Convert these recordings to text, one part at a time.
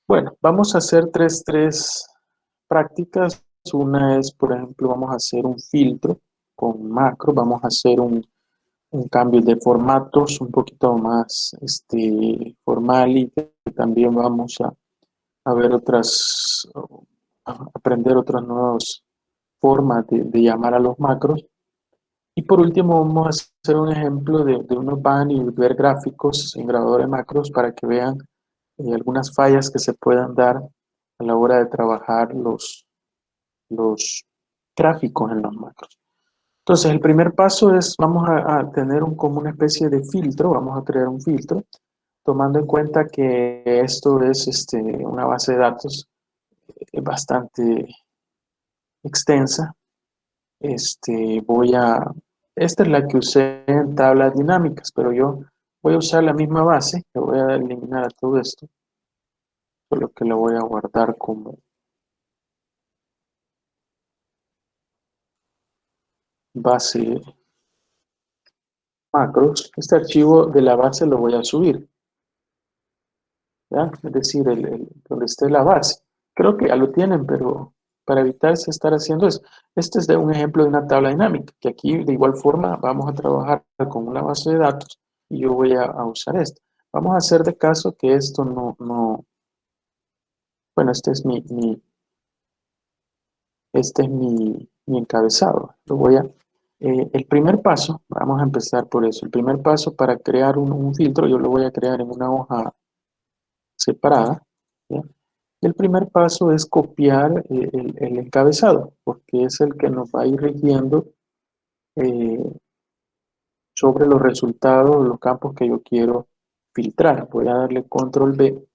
Bueno, vamos a hacer tres prácticas. Una es, por ejemplo, vamos a hacer un filtro con macro, vamos a hacer un cambio de formatos un poquito más formal y también vamos a ver a aprender otras nuevas formas de llamar a los macros. Y por último, vamos a hacer un ejemplo de unos van y ver gráficos en grabador de macros para que vean algunas fallas que se puedan dar a la hora de trabajar los gráficos en los macros. Entonces, el primer paso es, vamos a tener como una especie de filtro, vamos a crear un filtro, tomando en cuenta que esto es una base de datos bastante extensa. Esta es la que usé en tablas dinámicas, pero yo voy a usar la misma base, le voy a eliminar a todo esto, solo que lo voy a guardar como base macros. Este archivo de la base lo voy a subir, ¿ya? Es decir, donde esté la base. Creo que ya lo tienen, pero para evitarse estar haciendo eso. Este es de un ejemplo de una tabla dinámica, que aquí de igual forma vamos a trabajar con una base de datos y yo voy a usar esto. Vamos a hacer de caso que esto bueno, este es mi encabezado. El primer paso, vamos a empezar por eso. El primer paso para crear un filtro, yo lo voy a crear en una hoja separada, ¿ya? Y el primer paso es copiar el encabezado, porque es el que nos va a ir rigiendo eh, sobre los resultados de los campos que yo quiero filtrar. Voy a darle control V.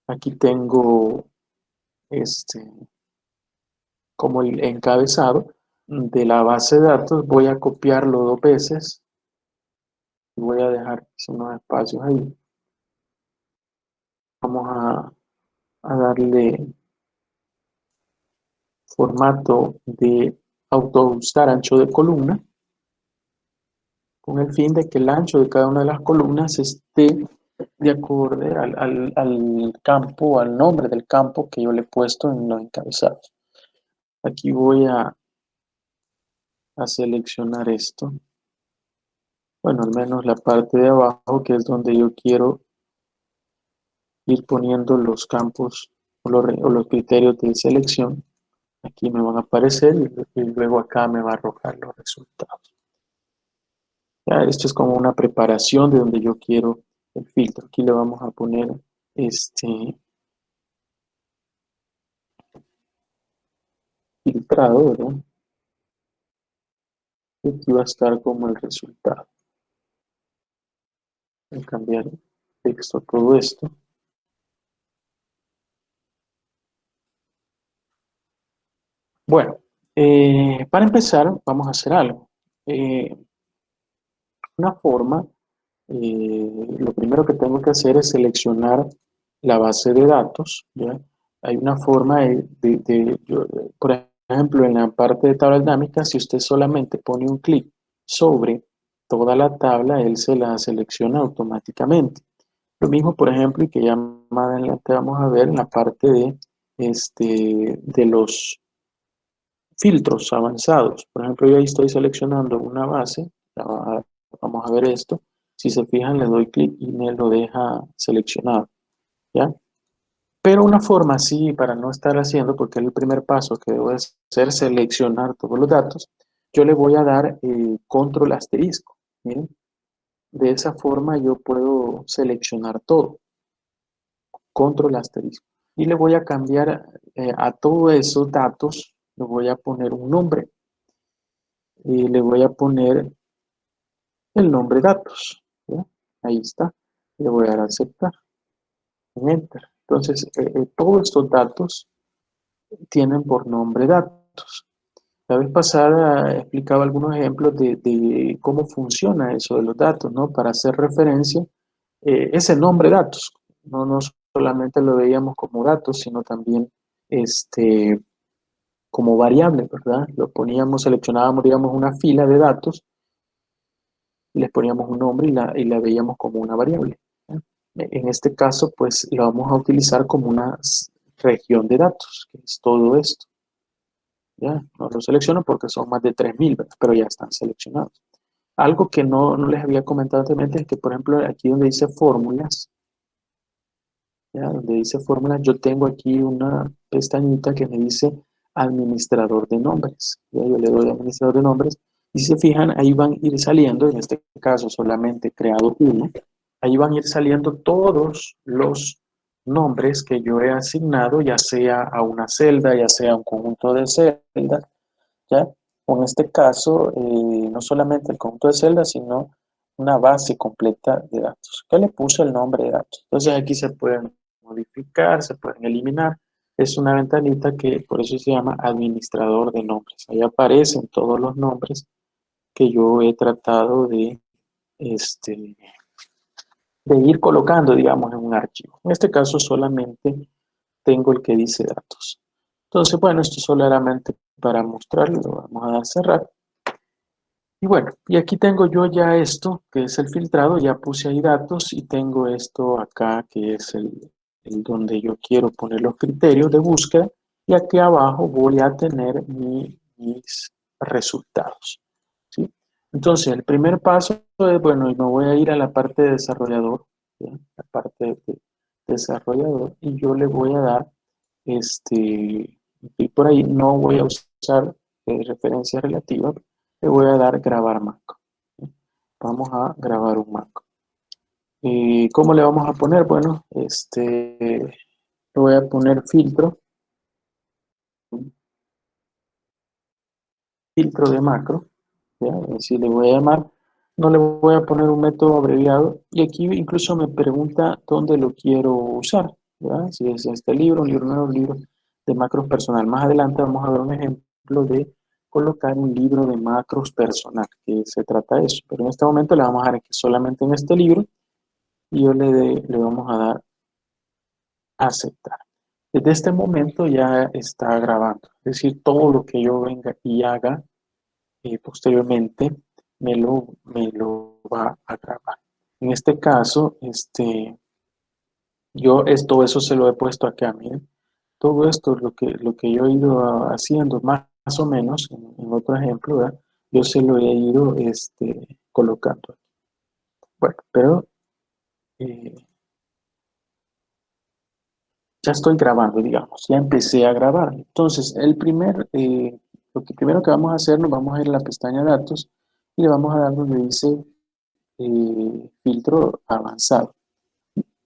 Aquí tengo este, como el encabezado de la base de datos. Voy a copiarlo dos veces y voy a dejar unos espacios ahí. Vamos a darle formato de autoajustar ancho de columna con el fin de que el ancho de cada una de las columnas esté de acuerdo al campo, al nombre del campo que yo le he puesto en los encabezados. Aquí voy a seleccionar esto. Bueno, al menos la parte de abajo, que es donde yo quiero ir poniendo los campos o los criterios de selección. Aquí me van a aparecer y luego acá me va a arrojar los resultados. Ya, esto es como una preparación de donde yo quiero el filtro. Aquí le vamos a poner filtrado, ¿verdad? Y aquí va a estar como el resultado. Voy a cambiar el texto a todo esto. Bueno, para empezar vamos a hacer algo. Una forma, lo primero que tengo que hacer es seleccionar la base de datos, ¿ya? Hay una forma por ejemplo, en la parte de tabla dinámica, si usted solamente pone un clic sobre toda la tabla, él se la selecciona automáticamente. Lo mismo, por ejemplo, y que ya más adelante vamos a ver en la parte de los filtros avanzados. Por ejemplo, yo ahí estoy seleccionando una base, vamos a ver esto. Si se fijan, le doy clic y me lo deja seleccionado, ¿ya? Pero una forma así, para no estar haciendo, porque es el primer paso que debo hacer, seleccionar todos los datos, yo le voy a dar control asterisco. ¿Miren? De esa forma yo puedo seleccionar todo, control asterisco. Y le voy a cambiar a todos esos datos, le voy a poner un nombre. Y le voy a poner el nombre datos, ¿ya? Ahí está. Le voy a dar a aceptar en enter. Entonces, todos estos datos tienen por nombre datos. La vez pasada explicaba algunos ejemplos de cómo funciona eso de los datos, ¿no? Para hacer referencia, ese nombre datos. No solamente lo veíamos como datos, sino también como variable, ¿verdad? Lo poníamos, seleccionábamos, digamos, una fila de datos, les poníamos un nombre y la veíamos como una variable, ¿eh? En este caso, pues lo vamos a utilizar como una región de datos, que es todo esto. ¿Ya? No lo selecciono porque son más de 3000, ¿verdad? Pero ya están seleccionados. Algo que no les había comentado anteriormente es que, por ejemplo, aquí donde dice fórmulas, ¿ya? Donde dice fórmulas, yo tengo aquí una pestañita que me dice administrador de nombres. ¿Ya? Yo le doy administrador de nombres y si se fijan, ahí van a ir saliendo, en este caso solamente creado uno, ahí van a ir saliendo todos los nombres que yo he asignado, ya sea a una celda, ya sea a un conjunto de celdas, ¿ya? O en este caso, no solamente el conjunto de celdas, sino una base completa de datos. ¿Qué le puse el nombre de datos? Entonces aquí se pueden modificar, se pueden eliminar. Es una ventanita que por eso se llama administrador de nombres. Ahí aparecen todos los nombres que yo he tratado este, de ir colocando, digamos, en un archivo. En este caso solamente tengo el que dice datos. Entonces, bueno, esto solamente para mostrarlo, lo vamos a dar a cerrar. Y bueno, y aquí tengo yo ya esto, que es el filtrado, ya puse ahí datos y tengo esto acá, que es el donde yo quiero poner los criterios de búsqueda, y aquí abajo voy a tener mis resultados, ¿sí? Entonces, el primer paso es, bueno, y me voy a ir a la parte de desarrollador, ¿sí? La parte de desarrollador, y yo le voy a dar, y por ahí no voy a usar referencia relativa, le voy a dar grabar macro. Vamos a grabar un macro. ¿Cómo le vamos a poner? Bueno, le voy a poner filtro de macro, ¿ya? Así le voy a llamar, no le voy a poner un método abreviado y aquí incluso me pregunta dónde lo quiero usar, ¿ya? Si es este libro, un libro nuevo, un libro de macros personal. Más adelante vamos a ver un ejemplo de colocar un libro de macros personal, que se trata de eso, pero en este momento le vamos a dar aquí solamente en este libro y yo le vamos a dar aceptar. Desde este momento ya está grabando, es decir, todo lo que yo venga y haga posteriormente me lo va a grabar. En este caso, yo todo eso se lo he puesto acá, miren. Todo esto, lo que yo he ido haciendo más o menos, en otro ejemplo, ¿verdad? Yo se lo he ido colocando. Bueno, pero eh, ya estoy grabando, digamos, ya empecé a grabar. Entonces, lo que primero que vamos a hacer, nos vamos a ir a la pestaña datos y le vamos a dar donde dice filtro avanzado.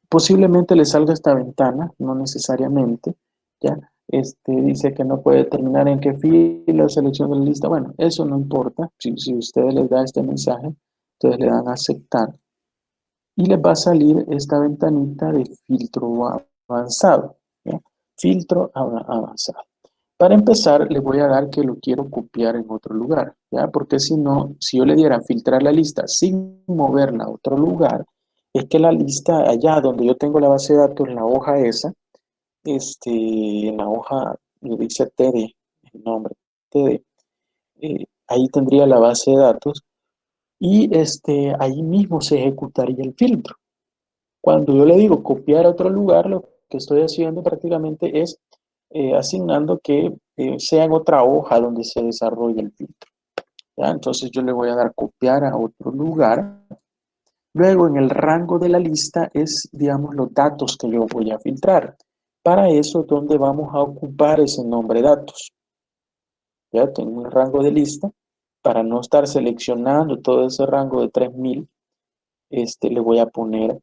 Posiblemente le salga esta ventana, no necesariamente, ¿ya? Dice que no puede determinar en qué fila o selección de la lista. Bueno, eso no importa. Si ustedes les da este mensaje, ustedes le dan a aceptar y les va a salir esta ventanita de filtro avanzado, ¿ya? Filtro avanzado. Para empezar, le voy a dar que lo quiero copiar en otro lugar, ¿ya? Porque si no, si yo le diera filtrar la lista sin moverla a otro lugar, es que la lista allá donde yo tengo la base de datos, en la hoja esa, en la hoja, le dice TD, el nombre, TD, ahí tendría la base de datos y ahí mismo se ejecutaría el filtro. Cuando yo le digo copiar a otro lugar, lo que estoy haciendo prácticamente es asignando que sea en otra hoja donde se desarrolle el filtro, ¿ya? Entonces yo le voy a dar copiar a otro lugar. Luego en el rango de la lista es, digamos, los datos que yo voy a filtrar. Para eso, ¿dónde vamos a ocupar ese nombre datos? Ya tengo un rango de lista. Para no estar seleccionando todo ese rango de 3000, le voy a poner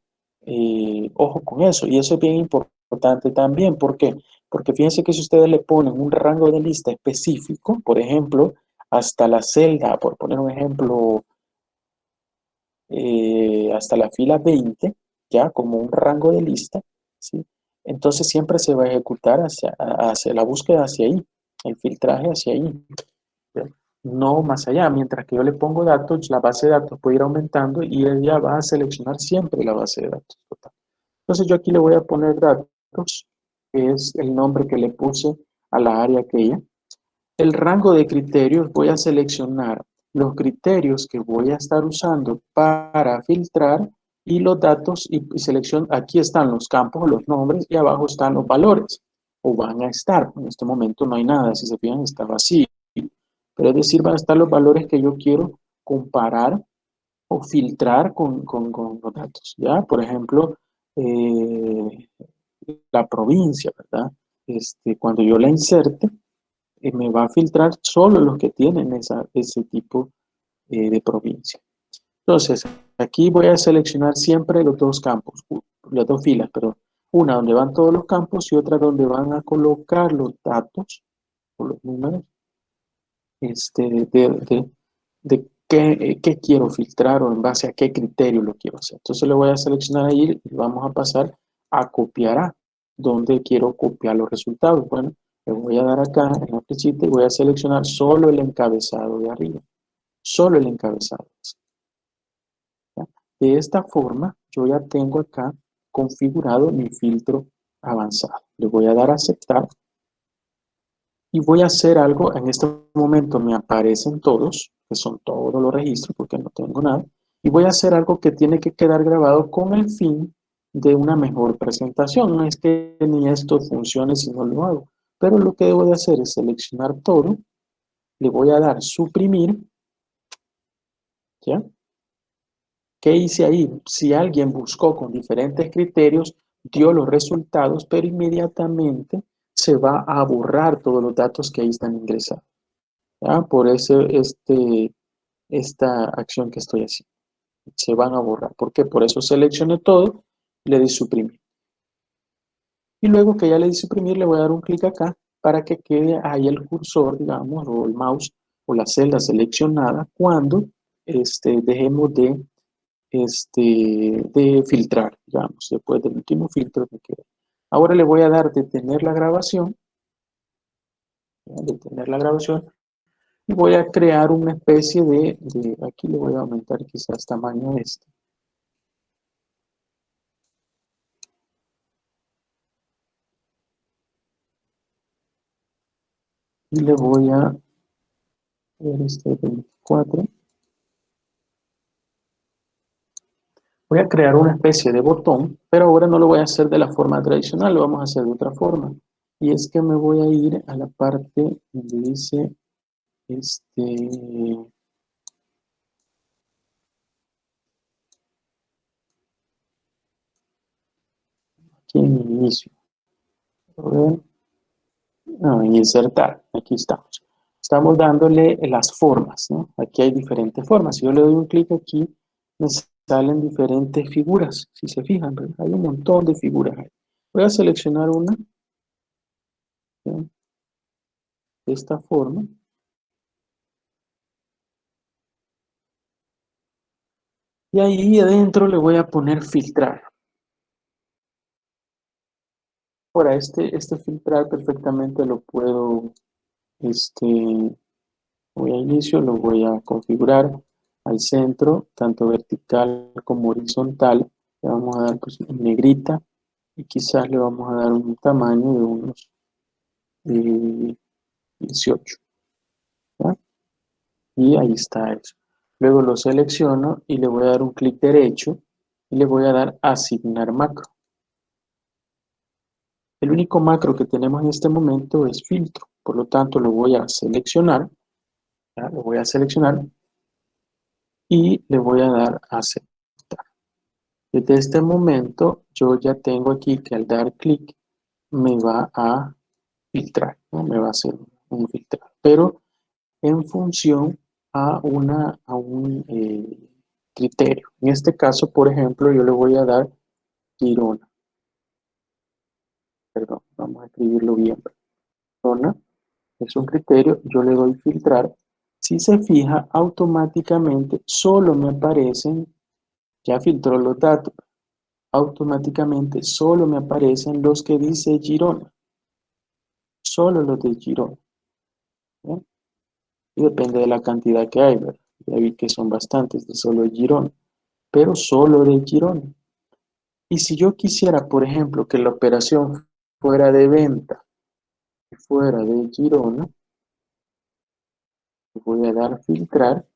ojo con eso. Y eso es bien importante también. ¿Por qué? Porque fíjense que si ustedes le ponen un rango de lista específico, por ejemplo, hasta la celda, por poner un ejemplo, hasta la fila 20, ya como un rango de lista, ¿sí? Entonces siempre se va a ejecutar hacia la búsqueda hacia ahí, el filtraje hacia ahí, ¿ya? No más allá. Mientras que yo le pongo datos, la base de datos puede ir aumentando y ella va a seleccionar siempre la base de datos total. Entonces yo aquí le voy a poner datos, que es el nombre que le puse a la área aquella. El rango de criterios, voy a seleccionar los criterios que voy a estar usando para filtrar y los datos y selección, aquí están los campos, los nombres y abajo están los valores, o van a estar. En este momento no hay nada, si se fijan está vacío, pero es decir, van a estar los valores que yo quiero comparar o filtrar con los datos, ¿ya? Por ejemplo, eh, la provincia, ¿verdad? Cuando yo la inserte, me va a filtrar solo los que tienen ese tipo de provincia. Entonces, aquí voy a seleccionar siempre los dos campos, las dos filas, pero una donde van todos los campos y otra donde van a colocar los datos o los números de qué quiero filtrar o en base a qué criterio lo quiero hacer. Entonces le voy a seleccionar ahí y vamos a pasar a copiar a donde quiero copiar los resultados. Bueno, le voy a dar acá en la flechita y voy a seleccionar solo el encabezado de arriba, solo el encabezado. ¿Ya? De esta forma, yo ya tengo acá configurado mi filtro avanzado. Le voy a dar a aceptar y voy a hacer algo. En este momento me aparecen todos, que son todos los registros porque no tengo nada. Y voy a hacer algo que tiene que quedar grabado con el fin de una mejor presentación. No es que ni esto funcione si no lo hago. Pero lo que debo de hacer es seleccionar todo. Le voy a dar suprimir. ¿Ya? ¿Qué hice ahí? Si alguien buscó con diferentes criterios, dio los resultados, pero inmediatamente se va a borrar todos los datos que ahí están ingresados. ¿Ya? Por eso esta acción que estoy haciendo. Se van a borrar. ¿Por qué? Por eso seleccioné todo y le di suprimir. Y luego que ya le di suprimir, le voy a dar un clic acá para que quede ahí el cursor, digamos, o el mouse o la celda seleccionada cuando dejemos de filtrar, digamos, después del último filtro que queda. Ahora le voy a dar detener la grabación, ¿ya? Detener la grabación, y voy a crear una especie aquí le voy a aumentar quizás tamaño y le voy a ver 24. Voy a crear una especie de botón, pero ahora no lo voy a hacer de la forma tradicional, lo vamos a hacer de otra forma. Y es que me voy a ir a la parte donde dice, aquí en inicio. A ver, insertar, aquí estamos. Estamos dándole las formas, ¿no? Aquí hay diferentes formas. Si yo le doy un clic aquí, me salen diferentes figuras. Si se fijan, ¿verdad? Hay un montón de figuras ahí. Voy a seleccionar una, ¿ya? De esta forma. Y ahí adentro le voy a poner filtrar. Ahora, este filtrar perfectamente lo puedo, voy a inicio, lo voy a configurar al centro, tanto vertical como horizontal. Le vamos a dar pues, en negrita y quizás le vamos a dar un tamaño de unos 18. ¿Ya? Y ahí está eso. Luego lo selecciono y le voy a dar un clic derecho y le voy a dar asignar macro. El único macro que tenemos en este momento es filtro, por lo tanto lo voy a seleccionar, ¿ya? Lo voy a seleccionar y le voy a dar a aceptar. Desde este momento yo ya tengo aquí que al dar clic me va a filtrar, ¿no? Me va a hacer un filtrar, pero en función a un criterio. En este caso, por ejemplo, yo le voy a dar Girona, perdón, vamos a escribirlo bien. Girona es un criterio, yo le doy filtrar. Si se fija, automáticamente solo me aparecen, ya filtró los datos, automáticamente solo me aparecen los que dice Girona, solo los de Girona, ¿eh? Y depende de la cantidad que hay, ¿verdad? Ya vi que son bastantes de solo Girona, pero solo de Girona. Y si yo quisiera, por ejemplo, que la operación fuera de venta y fuera de Girona, le voy a dar filtrar.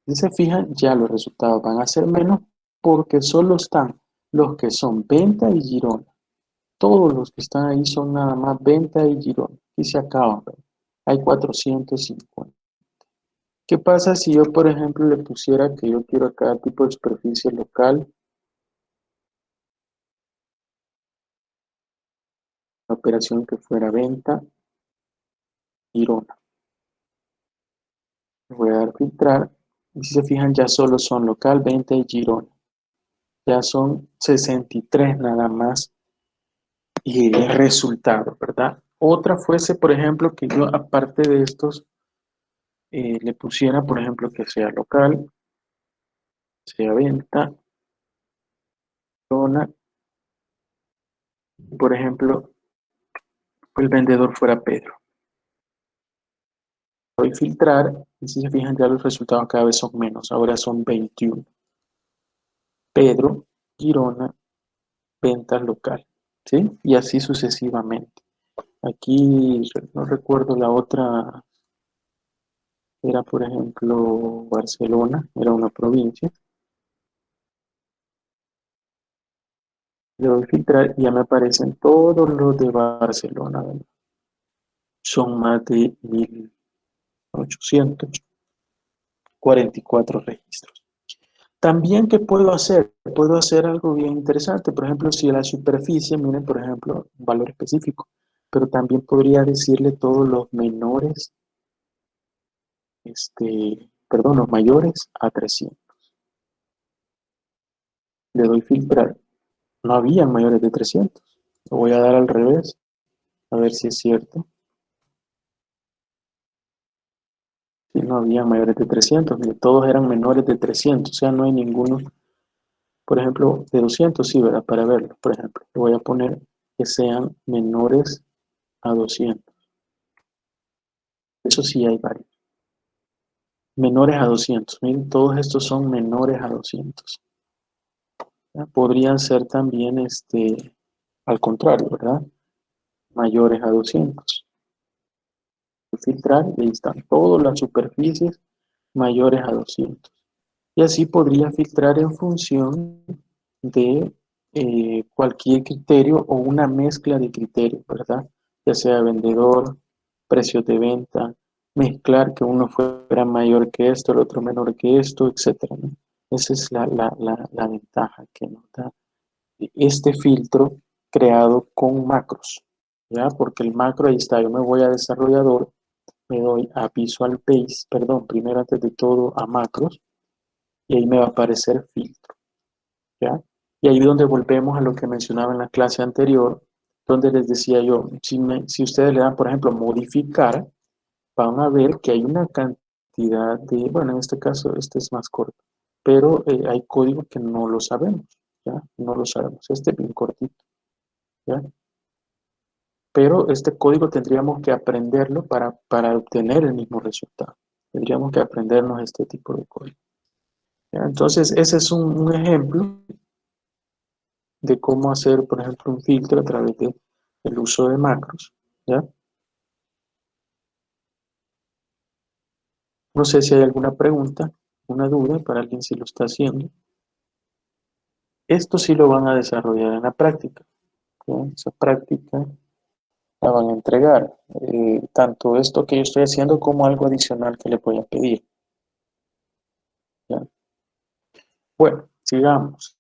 Si se fijan, ya los resultados van a ser menos porque solo están los que son Venta y Girona. Todos los que están ahí son nada más Venta y Girona. Y se acaban, ¿verdad? Hay 450. ¿Qué pasa si yo, por ejemplo, le pusiera que yo quiero a cada tipo de superficie local una operación que fuera Venta, Girona? Le voy a dar filtrar. Y si se fijan, ya solo son local, Venta y Girona. Ya son 63 nada más y el resultado, ¿verdad? Otra fuese, por ejemplo, que yo aparte de estos le pusiera, por ejemplo, que sea local, sea venta, zona, por ejemplo, el vendedor fuera Pedro. Voy a filtrar y si se fijan ya los resultados cada vez son menos, ahora son 21. Pedro, Girona, venta local, ¿sí? Y así sucesivamente. Aquí no recuerdo la otra, era por ejemplo Barcelona, era una provincia. Le doy filtrar y ya me aparecen todos los de Barcelona, ¿verdad? Son más de 1844 registros. También, ¿qué puedo hacer? Puedo hacer algo bien interesante. Por ejemplo, si la superficie, miren, por ejemplo, un valor específico, pero también podría decirle todos los menores, perdón, los mayores a 300. Le doy filtrar. No había mayores de 300. Lo voy a dar al revés, a ver si es cierto. Si no había mayores de 300, todos eran menores de 300, o sea, no hay ninguno, por ejemplo, de 200, sí, ¿verdad? Para verlo, por ejemplo, le voy a poner que sean menores a 200. Eso sí hay varios. Menores a 200, miren, todos estos son menores a 200. ¿Ya? Podrían ser también, al contrario, ¿verdad? Mayores a 200. Filtrar y ahí están todas las superficies mayores a 200. Y así podría filtrar en función de cualquier criterio o una mezcla de criterios, ¿verdad? Ya sea vendedor, precios de venta, mezclar que uno fuera mayor que esto, el otro menor que esto, etcétera, ¿no? Esa es la ventaja que nos da este filtro creado con macros, ¿ya? Porque el macro, ahí está, yo me voy a desarrollador, me doy a Visual Base, perdón, primero antes de todo a macros, y ahí me va a aparecer filtro, ¿ya? Y ahí es donde volvemos a lo que mencionaba en la clase anterior, donde les decía yo, si ustedes le dan, por ejemplo, modificar, van a ver que hay una cantidad de, bueno, en este caso este es más corto, pero hay código que no lo sabemos, ¿ya? No lo sabemos, este es bien cortito, ¿ya? Pero este código tendríamos que aprenderlo para obtener el mismo resultado. Tendríamos que aprendernos este tipo de código, ¿ya? Entonces, ese es un ejemplo de cómo hacer, por ejemplo, un filtro a través del uso de macros, ¿ya? No sé si hay alguna pregunta, una duda para alguien si lo está haciendo. Esto sí lo van a desarrollar en la práctica, ¿ya? Esa práctica la van a entregar, tanto esto que yo estoy haciendo como algo adicional que le voy a pedir, ¿ya? Bueno, sigamos.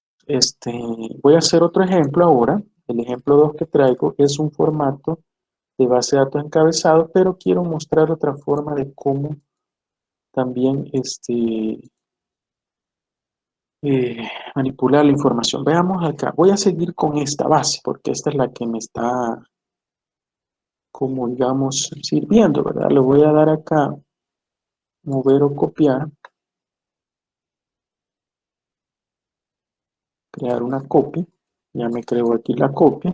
Voy a hacer otro ejemplo ahora. El ejemplo 2 que traigo es un formato de base de datos encabezado, pero quiero mostrar otra forma de cómo también manipular la información. Veamos acá. Voy a seguir con esta base porque esta es la que me está, como digamos, sirviendo, ¿verdad? Le voy a dar acá, mover o copiar, crear una copia. Ya me creo aquí la copia.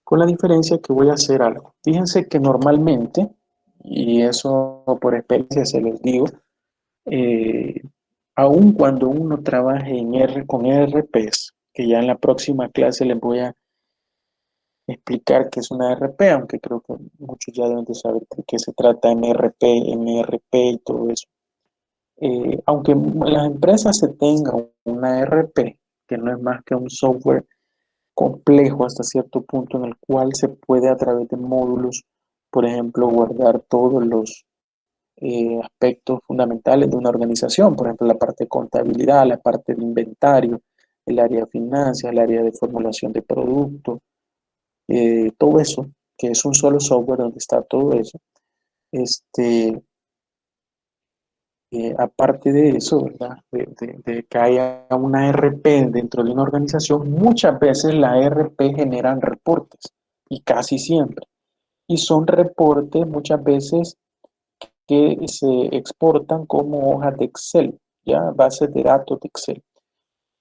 Con la diferencia que voy a hacer algo. Fíjense que normalmente, y eso por experiencia se los digo, eh, aun cuando uno trabaje con RPs, que ya en la próxima clase les voy a explicar qué es una RP, aunque creo que muchos ya deben de saber de qué se trata MRP, MRP y todo eso. Aunque en las empresas se tenga una ERP, que no es más que un software complejo hasta cierto punto en el cual se puede a través de módulos, por ejemplo, guardar todos los aspectos fundamentales de una organización, por ejemplo, la parte de contabilidad, la parte de inventario, el área de finanzas, el área de formulación de productos, todo eso, que es un solo software donde está todo eso. Este, aparte de eso, ¿verdad? De que haya una RP dentro de una organización, muchas veces la RP generan reportes, y casi siempre. Y son reportes muchas veces que se exportan como hojas de Excel, ya bases de datos de Excel,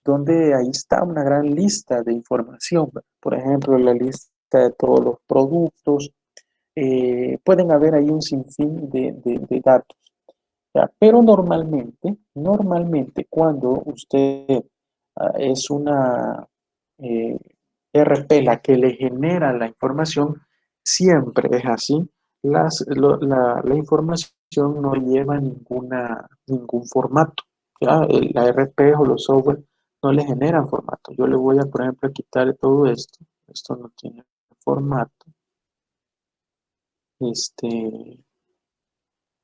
donde ahí está una gran lista de información. Por ejemplo, la lista de todos los productos. Pueden haber ahí un sinfín de datos. ¿Ya? Pero normalmente cuando usted es una eh, RP la que le genera la información, siempre es así. La información no lleva ningún formato. ¿Ya? La RP o los software no le generan formato. Yo le voy a, por ejemplo, quitar todo esto. Esto no tiene formato. Este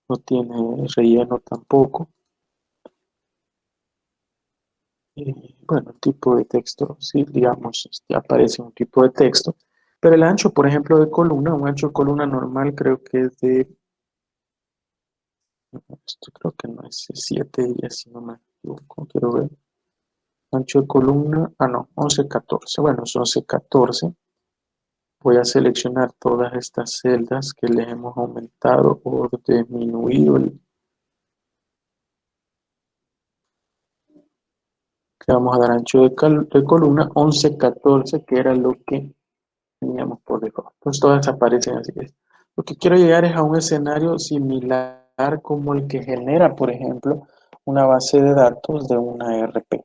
no tiene relleno tampoco. Bueno, el tipo de texto, sí, digamos, aparece un tipo de texto, pero el ancho, por ejemplo, de columna, un ancho de columna normal creo que es esto creo que no es 7 días, si no me equivoco, quiero ver. Ancho de columna, no, 11-14, bueno, es 11-14. Voy a seleccionar todas estas celdas que le hemos aumentado o disminuido le vamos a dar ancho de columna 11-14, que era lo que teníamos por default. Entonces todas aparecen así. Lo que quiero llegar es a un escenario similar como el que genera, por ejemplo, una base de datos de una ERP.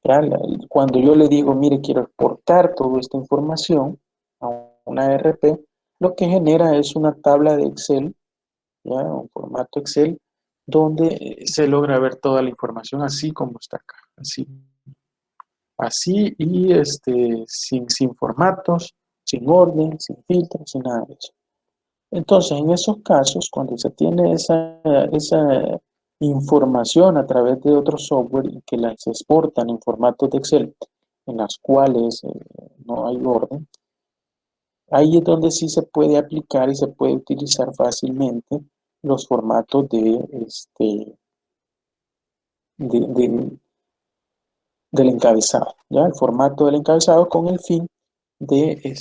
¿Ya? Cuando yo le digo, mire, quiero exportar toda esta información a una ERP, lo que genera es una tabla de Excel, ¿ya? Un formato Excel, donde se logra ver toda la información así como está acá, así y sin formatos, sin orden, sin filtros, sin nada de eso. Entonces, en esos casos, cuando se tiene esa información a través de otro software y que las exportan en formatos de Excel, en las cuales no hay orden, ahí es donde sí se puede aplicar y se puede utilizar fácilmente los formatos de, del encabezado, ¿ya? El formato del encabezado con el fin de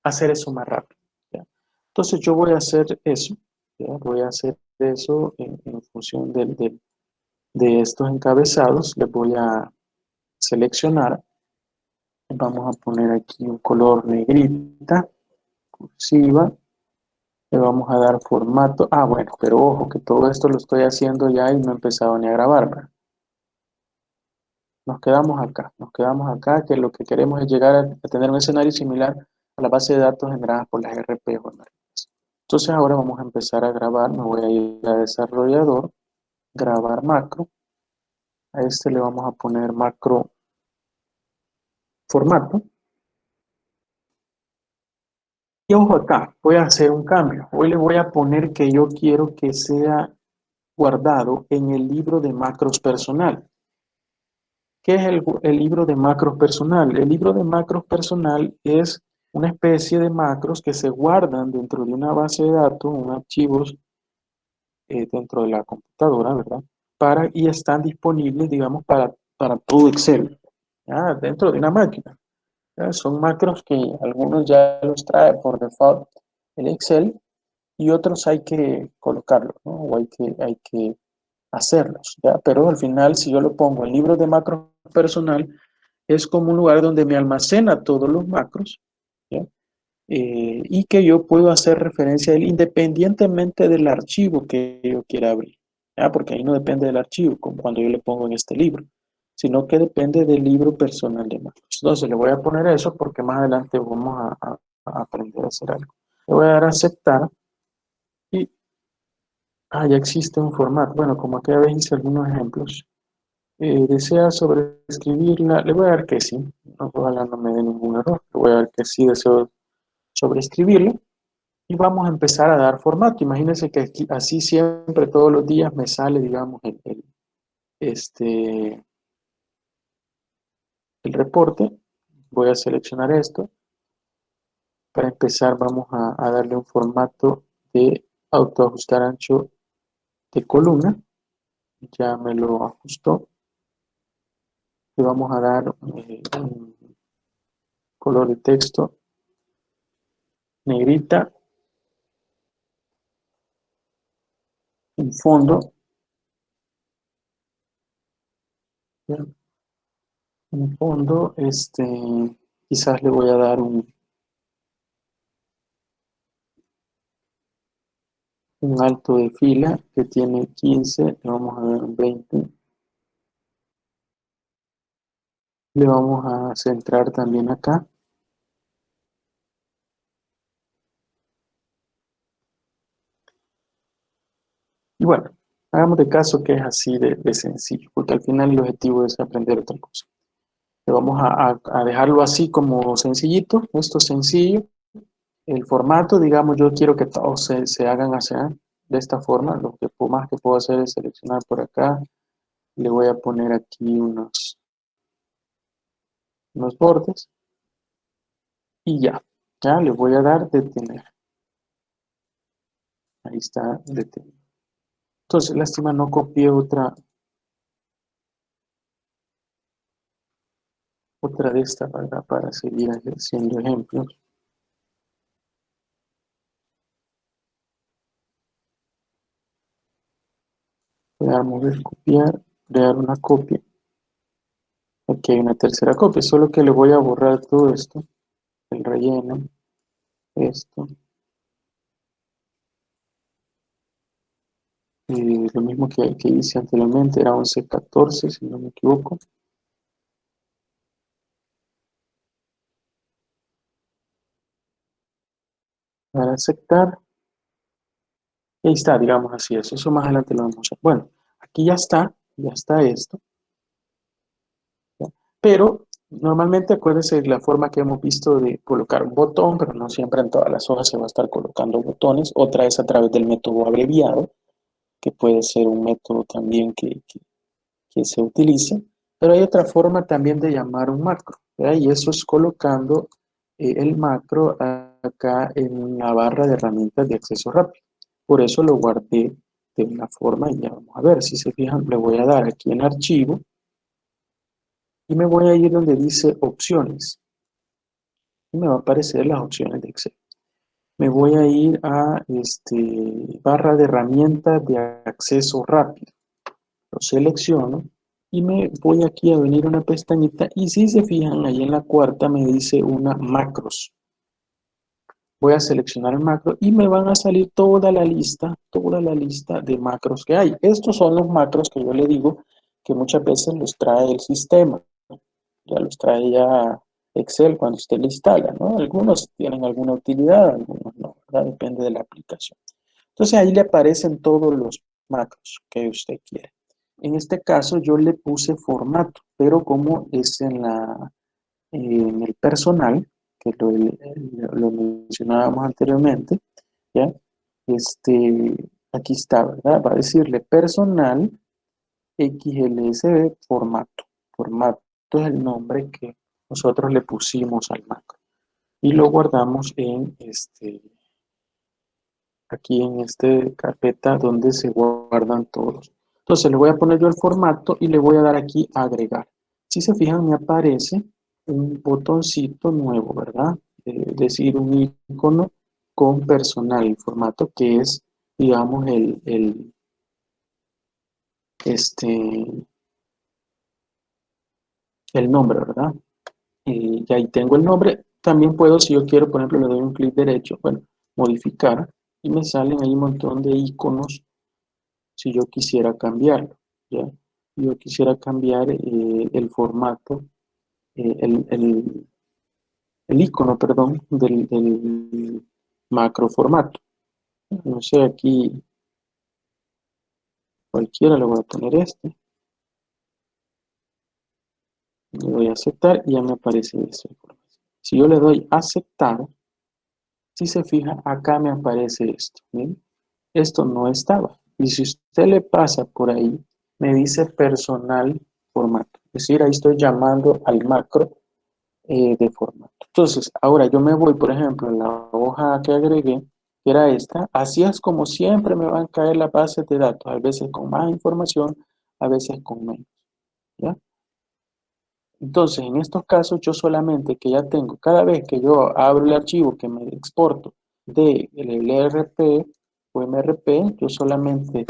hacer eso más rápido, ¿ya? Entonces yo voy a hacer eso, ¿ya? Voy a hacer eso en función de estos encabezados. Les voy a seleccionar, vamos a poner aquí un color negrita, cursiva, le vamos a dar formato. Bueno, pero ojo que todo esto lo estoy haciendo ya y no he empezado ni a grabar, ¿verdad? Nos quedamos acá, que lo que queremos es llegar a tener un escenario similar a la base de datos generadas por las RP o MRPs. Entonces ahora vamos a empezar a grabar, me voy a ir a desarrollador, grabar macro, a este le vamos a poner macro formato, y ojo acá, voy a hacer un cambio, hoy le voy a poner que yo quiero que sea guardado en el libro de macros personal. ¿Qué es el libro de macros personal? El libro de macros personal es una especie de macros que se guardan dentro de una base de datos, un archivos dentro de la computadora, ¿verdad? Y están disponibles, digamos, para todo Excel, ¿ya? Dentro de una máquina. ¿Ya? Son macros que algunos ya los trae por default el Excel y otros hay que colocarlos, ¿no? O hay que hacerlos, ¿ya? Pero al final, si yo lo pongo en libro de macros personal, es como un lugar donde me almacena todos los macros, ¿ya? Y que yo puedo hacer referencia a él independientemente del archivo que yo quiera abrir, ¿ya? Porque ahí no depende del archivo, como cuando yo le pongo en este libro, sino que depende del libro personal de macros. Entonces le voy a poner eso porque más adelante vamos a aprender a hacer algo. Le voy a dar a aceptar y Ya existe un formato. Bueno, como acá vez hice algunos ejemplos. ¿Desea sobreescribirla? Le voy a dar que sí. No, ojalá no me dé ningún error. Le voy a dar que sí deseo sobreescribirla. Y vamos a empezar a dar formato. Imagínense que aquí, así siempre, todos los días me sale, digamos, este, el reporte. Voy a seleccionar esto. Para empezar, vamos a darle un formato de autoajustar ancho de columna. Ya me lo ajustó. Le vamos a dar un color de texto negrita, un fondo, ¿ya? Un fondo, quizás le voy a dar un alto de fila que tiene 15, le vamos a dar un 20, le vamos a centrar también acá, y bueno, hagamos de caso que es así de sencillo, porque al final el objetivo es aprender otra cosa. Le vamos a dejarlo así como sencillito, esto es sencillo. El formato, digamos, yo quiero que todos se hagan hacia de esta forma. Lo que más que puedo hacer es seleccionar por acá. Le voy a poner aquí unos bordes y ya. Ya le voy a dar detener. Ahí está detenido. Entonces, lástima, no copié otra de esta para seguir haciendo ejemplos. Voy a mover, copiar, crear una copia. Aquí hay una tercera copia, solo que le voy a borrar todo esto, el relleno, esto, y lo mismo que hice anteriormente, era 1114 si no me equivoco. Para aceptar, y ahí está, digamos así, eso más adelante lo vamos a usar. Bueno, aquí ya está esto, ¿ya? Pero normalmente acuérdense de la forma que hemos visto de colocar un botón, pero no siempre en todas las hojas se va a estar colocando botones. Otra es a través del método abreviado, que puede ser un método también que se utilice, pero hay otra forma también de llamar un macro, ¿verdad? Y eso es colocando el macro acá en la barra de herramientas de acceso rápido. Por eso lo guardé de una forma y ya vamos a ver. Si se fijan, le voy a dar aquí en archivo y me voy a ir donde dice opciones y me va a aparecer las opciones de Excel. Me voy a ir a barra de herramientas de acceso rápido. Lo selecciono y me voy aquí a venir a una pestañita y si se fijan ahí en la cuarta me dice una macros. Voy a seleccionar el macro y me van a salir toda la lista de macros que hay. Estos son los macros que yo le digo que muchas veces los trae el sistema, ya los trae ya Excel cuando usted lo instala, ¿no? Algunos tienen alguna utilidad, algunos no, ¿verdad? Depende de la aplicación. Entonces ahí le aparecen todos los macros que usted quiere. En este caso yo le puse formato, pero como es en el personal, que lo mencionábamos anteriormente, ¿ya? Aquí está, ¿verdad? Va a decirle personal XLSB formato. Formato es el nombre que nosotros le pusimos al macro. Y lo guardamos aquí en esta carpeta donde se guardan todos. Entonces le voy a poner yo el formato y le voy a dar aquí a agregar. Si se fijan me aparece un botoncito nuevo, ¿verdad? Es decir, un icono con personal, el formato que es, digamos, este, el nombre, ¿verdad? Y ahí tengo el nombre. También puedo, si yo quiero, por ejemplo, le doy un clic derecho, bueno, modificar, y me salen ahí un montón de iconos si yo quisiera cambiarlo, ¿ya? Si yo quisiera cambiar el formato, el icono, perdón, del macro formato. No sé, aquí cualquiera le voy a poner este, le doy a aceptar y ya me aparece esta información. Si yo le doy a aceptar, si se fija, acá me aparece esto, ¿bien? Esto no estaba. Y si usted le pasa por ahí, me dice personal formato. Es decir, ahí estoy llamando al macro de formato. Entonces, ahora yo me voy, por ejemplo, en la hoja que agregué, que era esta. Así es como siempre me van a caer las bases de datos, a veces con más información, a veces con menos, ¿ya? Entonces, en estos casos, yo solamente que ya tengo, cada vez que yo abro el archivo que me exporto del LRP o MRP, yo solamente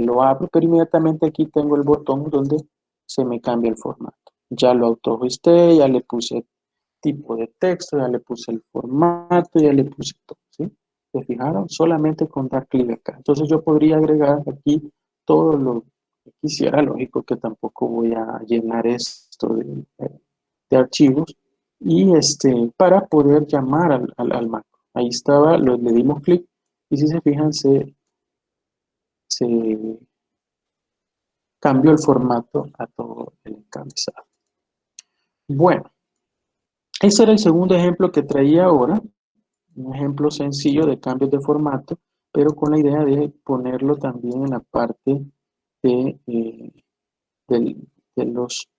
lo abro, pero inmediatamente aquí tengo el botón donde se me cambia el formato. Ya lo autoajusté, ya le puse tipo de texto, ya le puse el formato, ya le puse todo, ¿sí? ¿Se fijaron? Solamente con dar clic acá. Entonces yo podría agregar aquí todo lo que quisiera, lógico que tampoco voy a llenar esto de archivos, y para poder llamar al macro. Ahí estaba, le dimos clic, y si se fijan, se cambió el formato a todo el encabezado. Bueno, ese era el segundo ejemplo que traía ahora, un ejemplo sencillo de cambios de formato, pero con la idea de ponerlo también en la parte de, de los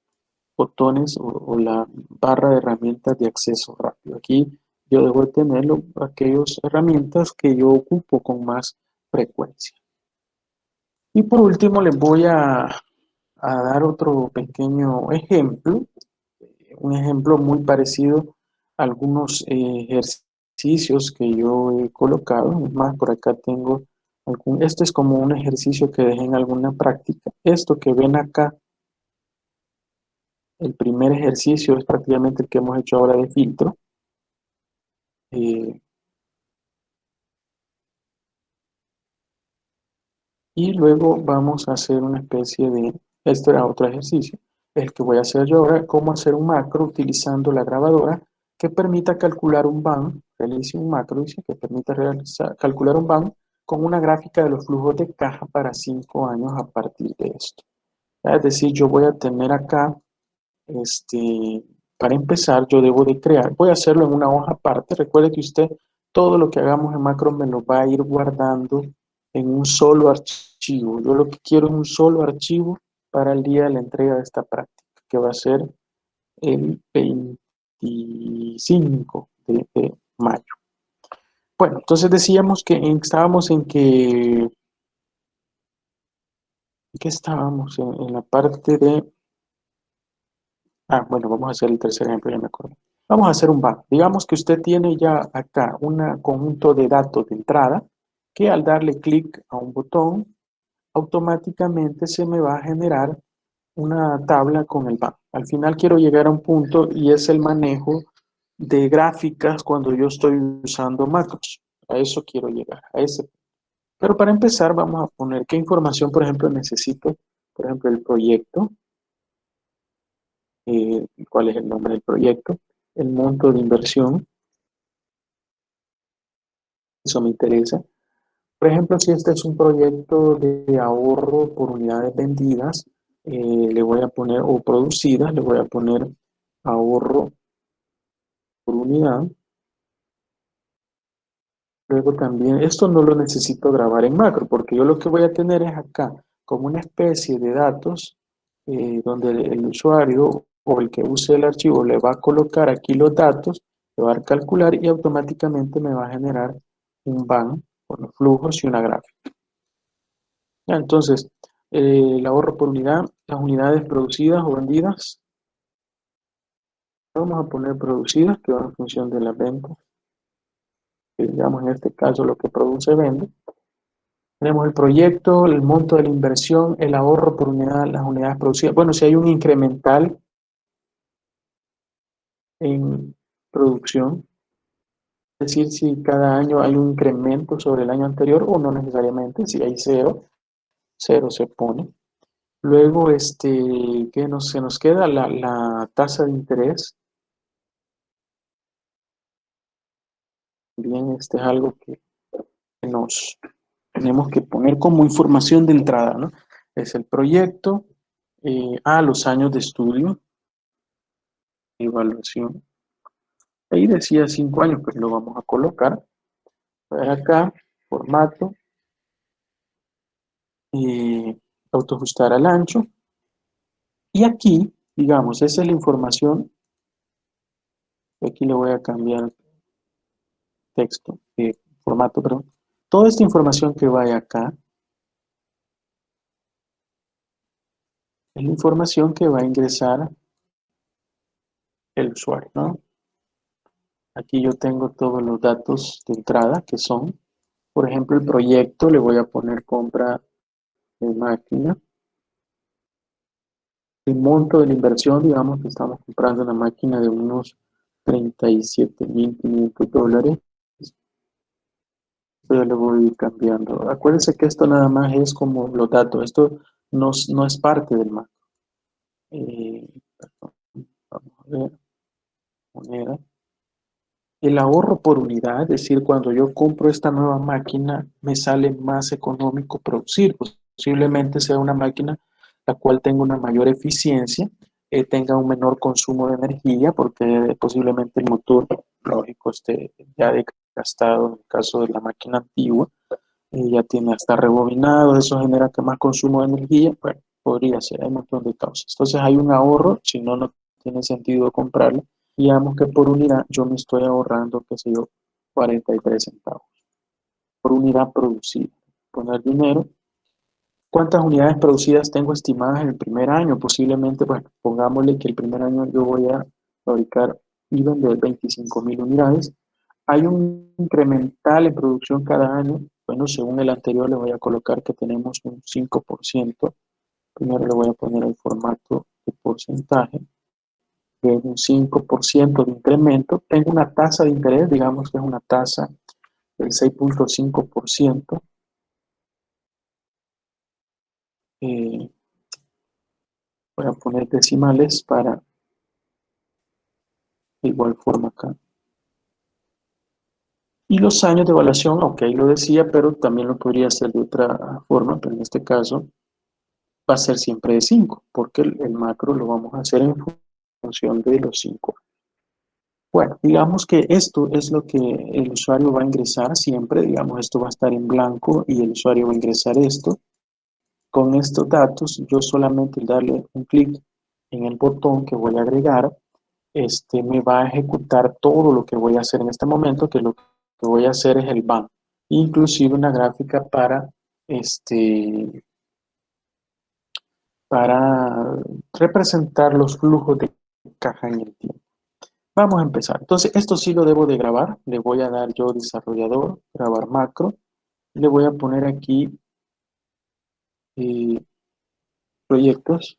botones o la barra de herramientas de acceso rápido. Aquí yo debo tener aquellas herramientas que yo ocupo con más frecuencia. Y por último les voy a dar otro pequeño ejemplo, un ejemplo muy parecido a algunos ejercicios que yo he colocado. Es más, por acá tengo este es como un ejercicio que dejé en alguna práctica. Esto que ven acá, el primer ejercicio es prácticamente el que hemos hecho ahora de filtro. eh, y luego vamos a hacer una especie de, este era otro ejercicio, el que voy a hacer yo ahora, cómo hacer un macro utilizando la grabadora que permita calcular un BAM, realice un macro, dice, que permita calcular un BAM con una gráfica de los flujos de caja para 5 años a partir de esto. Es decir, yo voy a tener acá, para empezar, yo debo de crear, voy a hacerlo en una hoja aparte. Recuerde que usted todo lo que hagamos en macro me lo va a ir guardando en un solo archivo. Yo lo que quiero es un solo archivo para el día de la entrega de esta práctica, que va a ser el 25 de mayo. Bueno, entonces decíamos que estábamos ¿en qué estábamos? En la parte de, bueno, vamos a hacer el tercer ejemplo, ya me acuerdo. Vamos a hacer un BAM. Digamos que usted tiene ya acá un conjunto de datos de entrada que al darle clic a un botón, automáticamente se me va a generar una tabla con el BAM. Al final quiero llegar a un punto y es el manejo de gráficas cuando yo estoy usando macros. A eso quiero llegar, a ese. Pero para empezar vamos a poner qué información, por ejemplo, necesito. Por ejemplo, el proyecto, cuál es el nombre del proyecto, el monto de inversión, eso me interesa. Por ejemplo, si este es un proyecto de ahorro por unidades vendidas, le voy a poner, o producidas, le voy a poner ahorro por unidad. Luego también, esto no lo necesito grabar en macro, porque yo lo que voy a tener es acá, como una especie de datos, donde el usuario o el que use el archivo le va a colocar aquí los datos, le va a calcular y automáticamente me va a generar un BAM con los flujos y una gráfica. Ya, entonces, el ahorro por unidad, las unidades producidas o vendidas, vamos a poner producidas, que va en función de las ventas, que digamos en este caso lo que produce vende. Tenemos el proyecto, el monto de la inversión, el ahorro por unidad, las unidades producidas. Bueno, si hay un incremental en producción, es decir, si cada año hay un incremento sobre el año anterior o no necesariamente, si hay cero, cero se pone. Luego, ¿qué se nos queda? La tasa de interés. Bien, este es algo que nos tenemos que poner como información de entrada, ¿no? Es el proyecto, los años de estudio, evaluación. Ahí decía 5 años, pues lo vamos a colocar. Ver acá, formato, autoajustar al ancho. Y aquí, digamos, esa es la información. Aquí le voy a cambiar texto, formato, perdón. Toda esta información que vaya acá es la información que va a ingresar el usuario, ¿no? Aquí yo tengo todos los datos de entrada que son, por ejemplo, el proyecto, le voy a poner compra de máquina. El monto de la inversión, digamos que estamos comprando una máquina de unos $37.500. Yo le voy cambiando. Acuérdense que esto nada más es como los datos. Esto no es parte del macro. Perdón, vamos a ver. Moneda. El ahorro por unidad, es decir, cuando yo compro esta nueva máquina, me sale más económico producir. Posiblemente sea una máquina la cual tenga una mayor eficiencia, tenga un menor consumo de energía, porque posiblemente el motor, lógico, esté ya desgastado en el caso de la máquina antigua, ya tiene hasta rebobinado, eso genera que más consumo de energía. Bueno, podría ser, hay un montón de causas. Entonces hay un ahorro, si no, no tiene sentido comprarlo. Digamos que por unidad yo me estoy ahorrando, qué sé yo, 43 centavos por unidad producida. Poner dinero. ¿Cuántas unidades producidas tengo estimadas en el primer año? Posiblemente, bueno, pongámosle que el primer año yo voy a fabricar y vender 25.000 unidades. Hay un incremental en producción cada año. Bueno, según el anterior le voy a colocar que tenemos un 5%. Primero le voy a poner el formato de porcentaje. De un 5% de incremento. Tengo una tasa de interés, digamos que es una tasa del 6.5%. Eh, Voy a poner decimales para de igual forma acá. Y los años de evaluación, ok, lo decía, pero también lo podría hacer de otra forma, pero en este caso va a ser siempre de 5 porque el macro lo vamos a hacer en función de los 5. Bueno, digamos que esto es lo que el usuario va a ingresar siempre, digamos, esto va a estar en blanco y el usuario va a ingresar esto. Con estos datos, yo solamente al darle un clic en el botón que voy a agregar, me va a ejecutar todo lo que voy a hacer en este momento, que lo que voy a hacer es el BAN, inclusive una gráfica para representar los flujos de caja en el tiempo. Vamos a empezar. Entonces, esto sí lo debo de grabar. Le voy a dar yo desarrollador, grabar macro. Le voy a poner aquí eh, proyectos.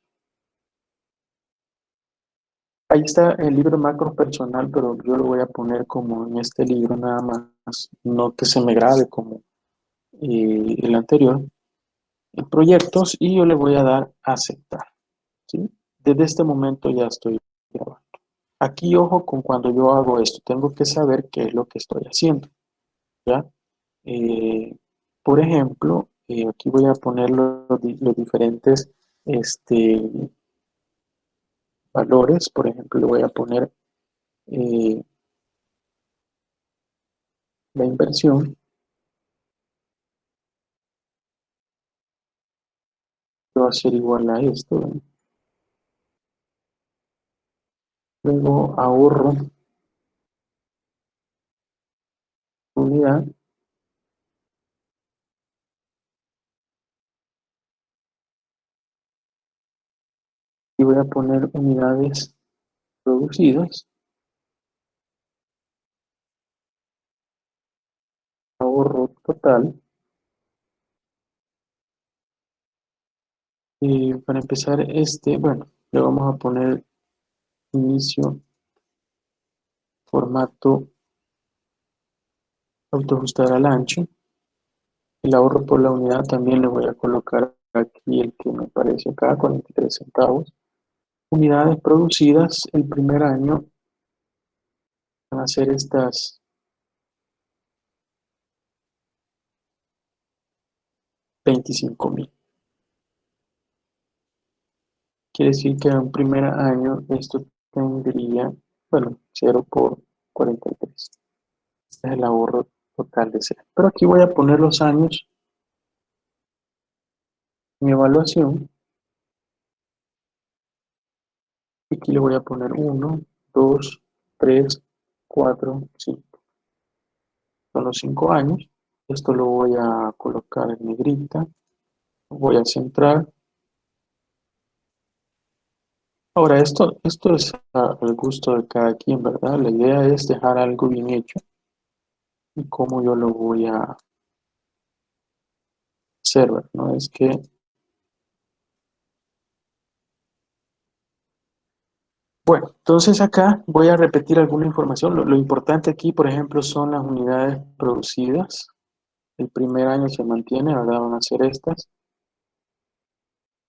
Ahí está el libro macro personal, pero yo lo voy a poner como en este libro nada más, no que se me grabe como el anterior. Proyectos y yo le voy a dar aceptar. ¿Sí? Desde este momento ya estoy grabando. Aquí, ojo con cuando yo hago esto, tengo que saber qué es lo que estoy haciendo. ¿Ya? Eh, por ejemplo, aquí voy a poner los diferentes este, valores. Por ejemplo, le voy a poner eh, la inversión. Va a ser igual a esto. ¿No? Luego ahorro unidad y voy a poner unidades producidas. Ahorro total. Y para empezar bueno, le vamos a poner inicio, formato, autoajustar al ancho. El ahorro por la unidad también le voy a colocar aquí el que me aparece acá, 43 centavos. Unidades producidas el primer año van a ser estas 25.000. Quiere decir que en un primer año esto tendría, bueno, 0 por 43. Este es el ahorro total de 0. Pero aquí voy a poner los años en evaluación. Y aquí le voy a poner 1, 2, 3, 4, 5. Son los 5 años. Esto lo voy a colocar en negrita. Voy a centrar. Ahora, esto es al gusto de cada quien, ¿verdad? La idea es dejar algo bien hecho y cómo yo lo voy a hacer, ¿verdad? No es que, bueno, entonces acá voy a repetir alguna información. Lo importante aquí, por ejemplo, son las unidades producidas. El primer año se mantiene, ¿verdad? Van a ser estas.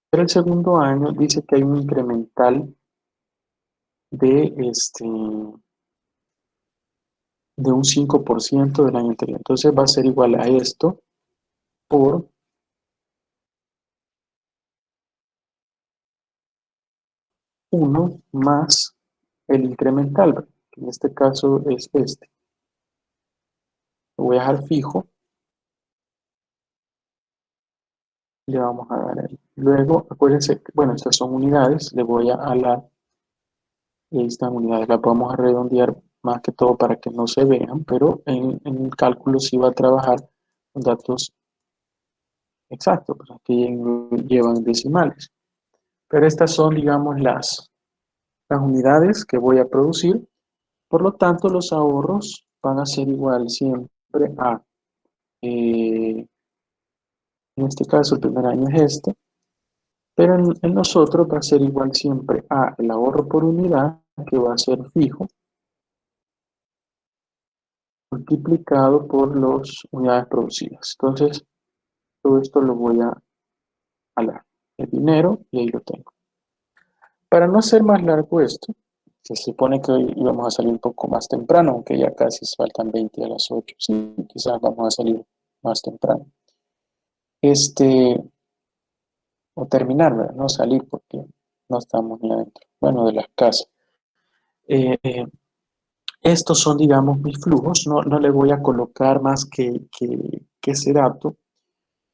Pero el segundo año dice que hay un incremental de, de un 5% del año anterior. Entonces va a ser igual a esto por 1 más el incremental, que en este caso es este. Lo voy a dejar fijo, le vamos a dar ahí. Luego, acuérdense, bueno, estas son unidades, le voy a alar estas unidades, las vamos a redondear más que todo para que no se vean, pero en el cálculo sí va a trabajar con datos exactos, pues aquí llevan decimales. Pero estas son, digamos, las unidades que voy a producir. Por lo tanto, los ahorros van a ser igual siempre a, en este caso, el primer año es este, pero en nosotros va a ser igual siempre a el ahorro por unidad, que va a ser fijo, multiplicado por las unidades producidas. Entonces, todo esto lo voy a alar. El dinero, y ahí lo tengo. Para no hacer más largo esto, se supone que hoy íbamos a salir un poco más temprano, aunque ya casi faltan 20 a las 8. Sí, quizás vamos a salir más temprano. O terminar, ¿verdad? No salir porque no estamos ni adentro. Bueno, de las casas. Eh, Estos son, digamos, mis flujos. No le voy a colocar más que ese dato.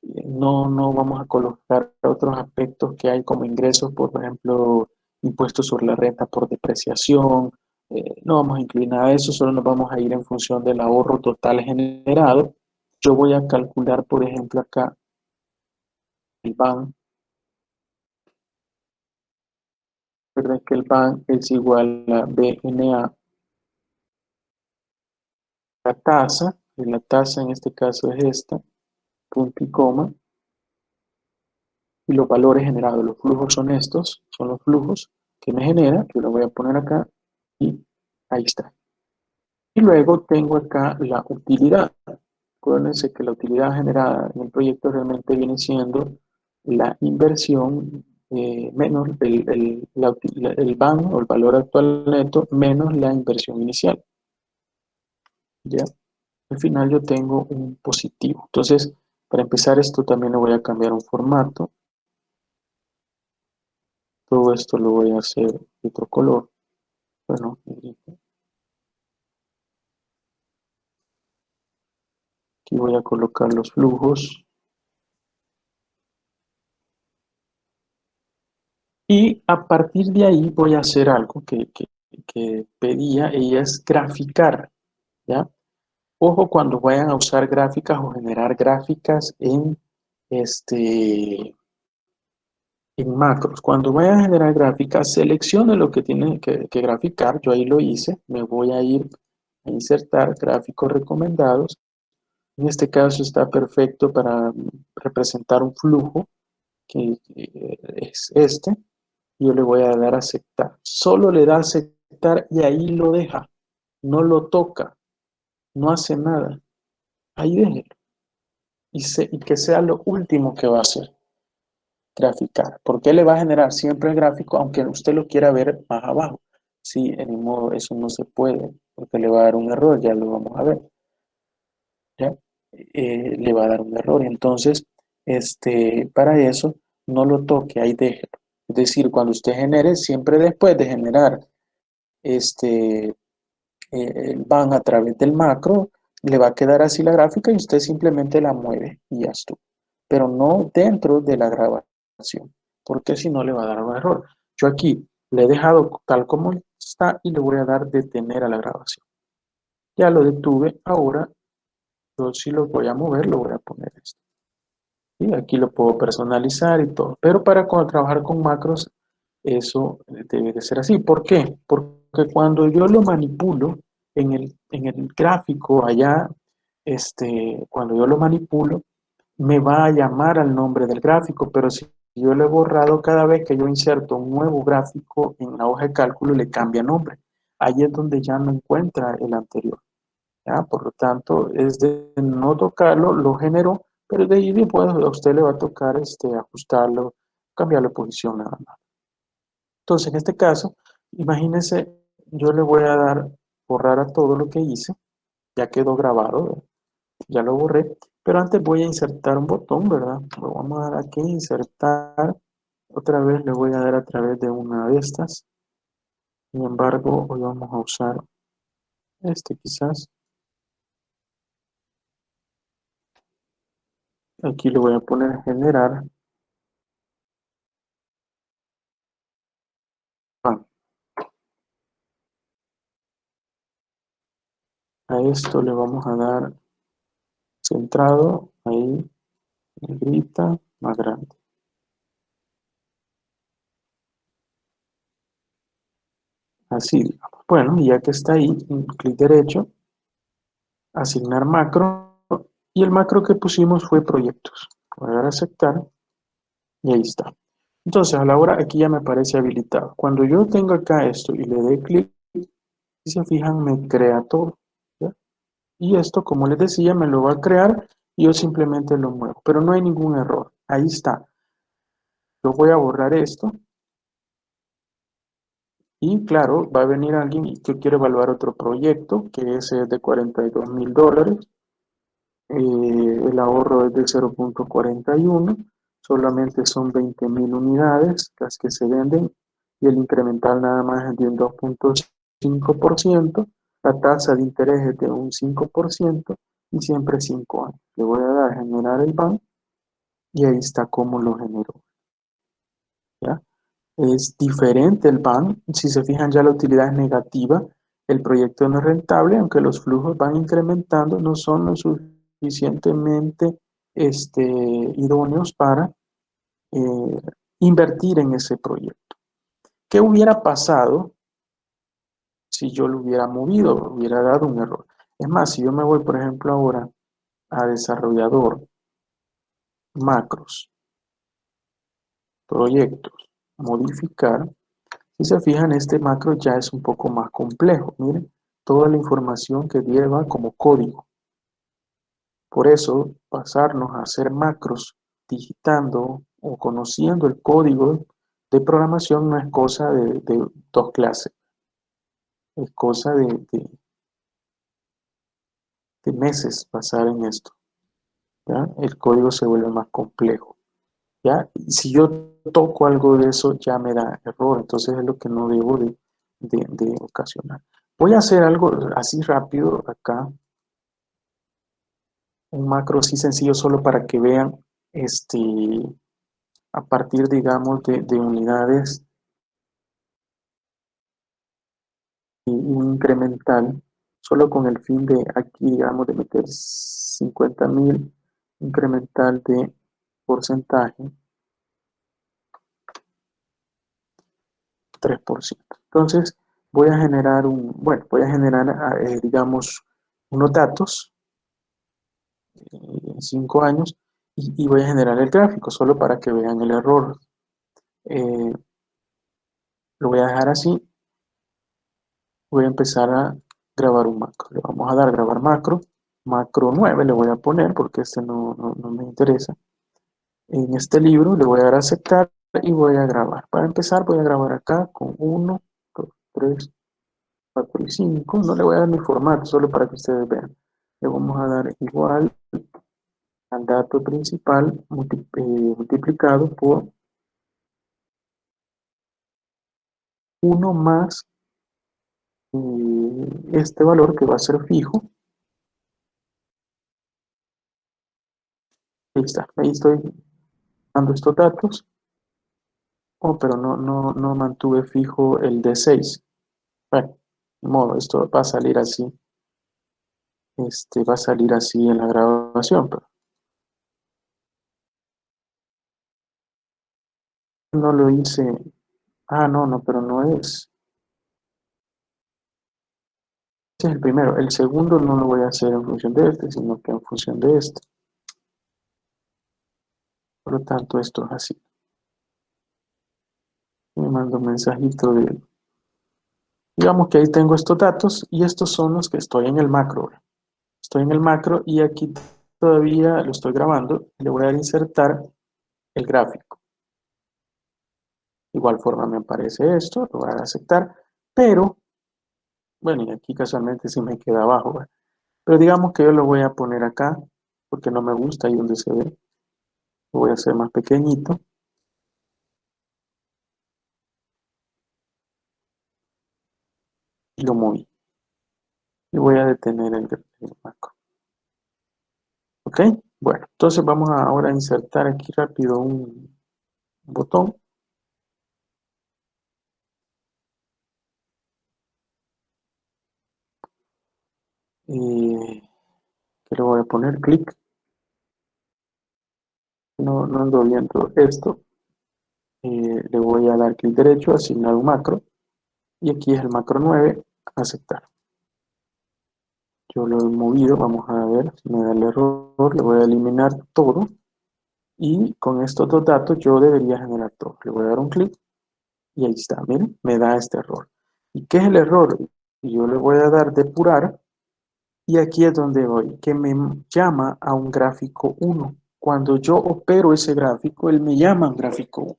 No vamos a colocar otros aspectos que hay como ingresos, por ejemplo, impuestos sobre la renta por depreciación. No vamos a incluir nada de eso, solo nos vamos a ir en función del ahorro total generado. Yo voy a calcular, por ejemplo, acá el BAN. Recuerden que el BAN es igual a BNA, la tasa, y la tasa en este caso es esta, punto y coma, y los valores generados. Los flujos son estos, son los flujos que me genera, que lo voy a poner acá, y ahí está. Y luego tengo acá la utilidad. Acuérdense que la utilidad generada en el proyecto realmente viene siendo la inversión menos el BAN o el valor actual neto menos la inversión inicial. ¿Ya? Al final yo tengo un positivo. Entonces, para empezar esto también le voy a cambiar un formato. Todo esto lo voy a hacer de otro color. Bueno, aquí voy a colocar los flujos. Y a partir de ahí voy a hacer algo que pedía, ella es graficar, ¿ya? Ojo cuando vayan a usar gráficas o generar gráficas este, en macros. Cuando vayan a generar gráficas, seleccione lo que tienen que graficar. Yo ahí lo hice. Me voy a ir a insertar gráficos recomendados. En este caso está perfecto para representar un flujo, que es este. Yo le voy a dar a aceptar. Solo le da a aceptar y ahí lo deja. No lo toca. No hace nada. Ahí déjelo. Y que sea lo último que va a hacer. Graficar. ¿Por qué le va a generar siempre el gráfico, aunque usted lo quiera ver más abajo? Sí, en ningún modo eso no se puede, porque le va a dar un error, ya lo vamos a ver. ¿Ya? Le va a dar un error. Entonces, para eso no lo toque, ahí déjelo. Es decir, cuando usted genere, siempre después de generar este, van a través del macro, le va a quedar así la gráfica y usted simplemente la mueve y ya estuvo. Pero no dentro de la grabación, porque si no le va a dar un error. Yo aquí le he dejado tal como está y le voy a dar detener a la grabación. Ya lo detuve, ahora yo si lo voy a mover, lo voy a poner esto. Y aquí lo puedo personalizar y todo. Pero para trabajar con macros, eso debe de ser así. ¿Por qué? Porque cuando yo lo manipulo en el gráfico allá, cuando yo lo manipulo, me va a llamar al nombre del gráfico, pero si yo lo he borrado cada vez que yo inserto un nuevo gráfico en la hoja de cálculo, le cambia nombre. Ahí es donde ya no encuentra el anterior. ¿Ya? Por lo tanto, es de no tocarlo, lo generó, pero de ahí después a usted le va a tocar ajustarlo, cambiar la posición nada más. Entonces, en este caso, imagínense, yo le voy a dar borrar a todo lo que hice, ya quedó grabado, ya lo borré, pero antes voy a insertar un botón, ¿verdad? Lo vamos a dar aquí, insertar, otra vez le voy a dar a través de una de estas, sin embargo, hoy vamos a usar quizás, aquí le voy a poner generar. Ah, a esto le vamos a dar centrado, ahí, negrita, más grande. Así, digamos. Bueno, y ya que está ahí, un clic derecho, asignar macro, y el macro que pusimos fue proyectos. Voy a dar a aceptar, y ahí está. Entonces, a la hora, aquí ya me aparece habilitado. Cuando yo tengo acá esto y le dé clic, si se fijan, me crea todo. ¿Ya? Y esto, como les decía, me lo va a crear y yo simplemente lo muevo. Pero no hay ningún error. Ahí está. Yo voy a borrar esto. Y claro, va a venir alguien que quiere evaluar otro proyecto, que ese es de $42,000. El ahorro es de 0,41, solamente son 20,000 unidades las que se venden y el incremental nada más es de un 2,5%, la tasa de interés es de un 5% y siempre 5 años. Le voy a dar a generar el BAN y ahí está cómo lo generó. ¿Ya? Es diferente el BAN, si se fijan ya la utilidad es negativa, el proyecto no es rentable, aunque los flujos van incrementando, no son lo suficientemente idóneos para eh, invertir en ese proyecto. ¿Qué hubiera pasado si yo lo hubiera movido? Hubiera dado un error. Es más, si yo me voy, por ejemplo, ahora a desarrollador, macros, proyectos, modificar, si se fijan, este macro ya es un poco más complejo. Miren, toda la información que lleva como código. Por eso, pasarnos a hacer macros digitando o conociendo el código de programación no es cosa de dos clases, es cosa de meses pasar en esto. ¿Ya? El código se vuelve más complejo. ¿Ya? Y si yo toco algo de eso, ya me da error. Entonces es lo que no debo de ocasionar. Voy a hacer algo así rápido acá, un macro así sencillo solo para que vean este, a partir, digamos, de unidades y un incremental, solo con el fin de aquí, digamos, de meter 50,000 incremental de porcentaje, 3%. Entonces, voy a generar, digamos, unos datos en 5 años y voy a generar el gráfico solo para que vean el error. Eh, lo voy a dejar así. Voy a empezar a grabar un macro. Le vamos a dar grabar macro. Macro 9 le voy a poner porque este no me interesa. En este libro le voy a dar a aceptar y voy a grabar. Para empezar voy a grabar acá con 1, 2, 3, 4 y 5. No le voy a dar mi formato, solo para que ustedes vean. Le vamos a dar igual al dato principal multiplicado por uno más este valor que va a ser fijo. Ahí está, ahí estoy dando estos datos. Oh, pero no mantuve fijo el D6. Bueno, de modo, esto va a salir así. Va a salir así en la grabación, pero no lo hice. Ah, no, pero no es. Este es el primero. El segundo no lo voy a hacer en función de este, sino que en función de este. Por lo tanto, esto es así. Me mando un mensajito de... Digamos que ahí tengo estos datos y estos son los que estoy en el macro. Estoy en el macro y aquí todavía lo estoy grabando. Le voy a insertar el gráfico. De igual forma me aparece esto, lo voy a aceptar, pero, bueno, y aquí casualmente sí me queda abajo, ¿verdad? Pero digamos que yo lo voy a poner acá, porque no me gusta ahí donde se ve. Lo voy a hacer más pequeñito y lo moví. Y voy a detener el macro. ¿Ok? Bueno, entonces vamos ahora a insertar aquí rápido un botón. Que le voy a poner clic. No ando viendo esto. Le voy a dar clic derecho, asignar un macro. Y aquí es el macro 9, aceptar. Yo lo he movido, vamos a ver si me da el error. Le voy a eliminar todo. Y con estos dos datos yo debería generar todo. Le voy a dar un clic y ahí está. Miren, me da este error. ¿Y qué es el error? Yo le voy a dar depurar. Y aquí es donde voy, que me llama a un gráfico 1. Cuando yo opero ese gráfico, él me llama a un gráfico 1.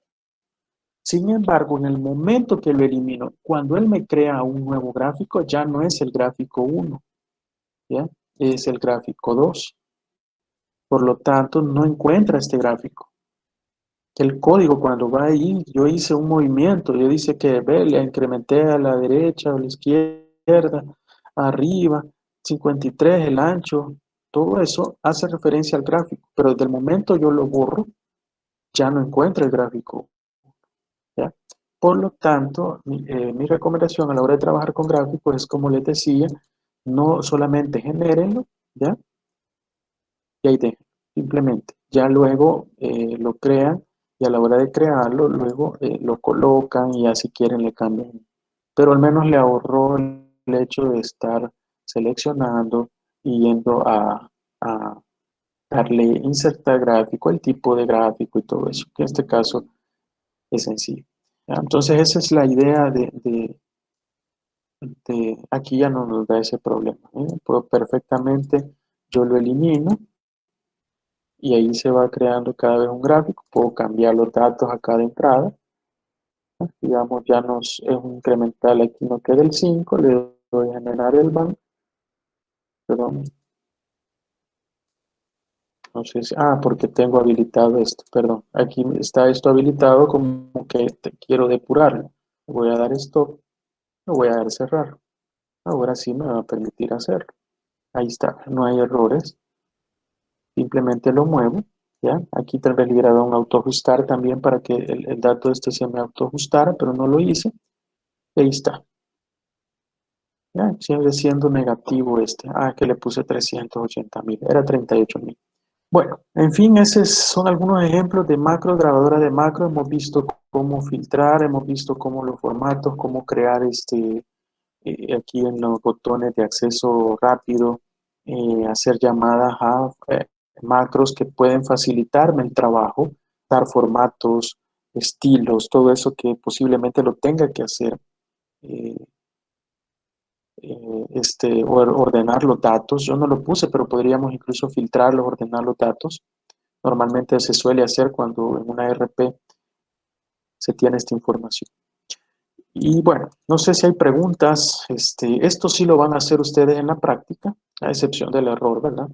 Sin embargo, en el momento que lo elimino, cuando él me crea un nuevo gráfico, ya no es el gráfico 1, ¿ya? Es el gráfico 2. Por lo tanto, no encuentra este gráfico. El código cuando va ahí, yo hice un movimiento, yo dice que ve, le incrementé a la derecha o a la izquierda, arriba, 53 el ancho, todo eso hace referencia al gráfico, pero desde el momento yo lo borro, ya no encuentra el gráfico, ¿ya? Por lo tanto, mi recomendación a la hora de trabajar con gráficos es, como les decía, no solamente genérenlo, ¿ya? Y ahí dejen, simplemente. Ya luego lo crean y a la hora de crearlo, luego lo colocan y ya si quieren le cambian. Pero al menos le ahorró el hecho de estar seleccionando y yendo a darle insertar gráfico, el tipo de gráfico y todo eso, que en este caso es sencillo. ¿Ya? Entonces esa es la idea aquí ya no nos da ese problema. Puedo perfectamente, yo lo elimino y ahí se va creando cada vez un gráfico. Puedo cambiar los datos a cada entrada. Digamos, ya nos es un incremental aquí, no queda el 5, le doy a generar el banco, perdón, no sé si, porque tengo habilitado esto, perdón, aquí está esto habilitado como que quiero depurarlo. Le voy a dar stop, lo voy a dar cerrar. Ahora sí me va a permitir hacerlo. Ahí está, no hay errores, simplemente lo muevo. ¿Ya? Aquí tal vez le hubiera dado un autoajustar también para que el dato este se me autoajustara, pero no lo hice. Y ahí está. ¿Ya? Sigue siendo negativo este. Que le puse 380.000. Era 38.000. Bueno, en fin, esos son algunos ejemplos de macro, grabadora de macro. Hemos visto cómo filtrar, hemos visto cómo los formatos, cómo crear aquí en los botones de acceso rápido, hacer llamadas a macros que pueden facilitarme el trabajo, dar formatos, estilos, todo eso que posiblemente lo tenga que hacer, eh, ordenar los datos. Yo no lo puse, pero podríamos incluso filtrarlos, ordenar los datos. Normalmente se suele hacer cuando en una RP se tiene esta información. Y bueno, no sé si hay preguntas. Esto sí lo van a hacer ustedes en la práctica, a excepción del error, ¿verdad?